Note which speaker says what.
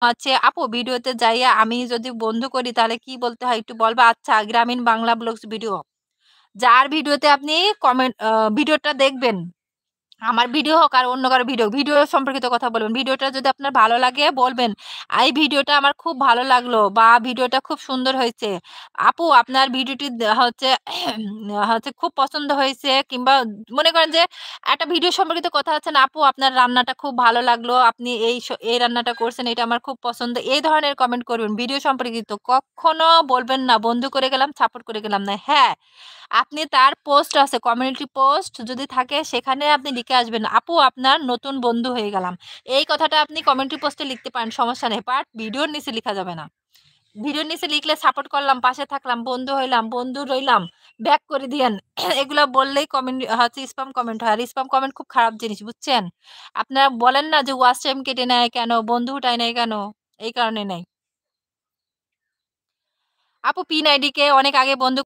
Speaker 1: আপু ভিডিওতে যাইয়া আমি যদি বন্ধ করি তাহলে কি বলতে হয় একটু বলবা? আচ্ছা গ্রামীণ বাংলা ব্লগস ভিডিও। যার ভিডিওতে আপনি কমেন্ট ভিডিওটা দেখবেন আমার ভিডিও হোক আর অন্য কারো ভিডিও, ভিডিও সম্পর্কিত কথা বলবেন। ভিডিওটা যদি আপনার ভালো লাগে বলবেন, "এই ভিডিওটা আমার খুব ভালো লাগলো" বা "ভিডিওটা খুব সুন্দর হয়েছে। আপু আপনার ভিডিওটি হচ্ছে খুব পছন্দ হয়েছে" কিংবা মনে করেন যে একটা ভিডিও সম্পর্কিত কথা হচ্ছে না, "আপু আপনার রান্নাটা খুব ভালো লাগলো। আপনি এই রান্নাটা করছেন এটা আমার খুব পছন্দ।" এই ধরনের কমেন্ট করবেন ভিডিও সম্পর্কিত। কখনো বলবেন না বন্ধু করে গেলাম, সাপোর্ট করে গেলাম না। হ্যাঁ, আপনি তার পোস্ট আছে, কমিউনিটি পোস্ট যদি থাকে সেখানে আপনি লিখে আসবেন, "আপু আপনার নতুন বন্ধু হয়ে গেলাম।" এই কথাটা আপনি কমিউনিটি পোস্টে লিখতে পারেন, সমস্যা নেই। বাট ভিডিওর নিচে লিখা যাবে না। ভিডিওর নিচে লিখলে সাপোর্ট করলাম, পাশে থাকলাম, বন্ধু হইলাম, বন্ধু রইলাম, ব্যাক করে দিয়েন। এগুলা বললেই হচ্ছে স্পাম কমেন্ট হয়। আর স্পাম কমেন্ট খুব খারাপ জিনিস, বুঝছেন? আপনারা বলেন না যে ওয়াচ টাইম কেটে নেয় কেন? বন্ধু উঠায় নেয় কেন? এই কারণে নেয়। আপু পিন আইডি কে অনেক আগে বন্ধ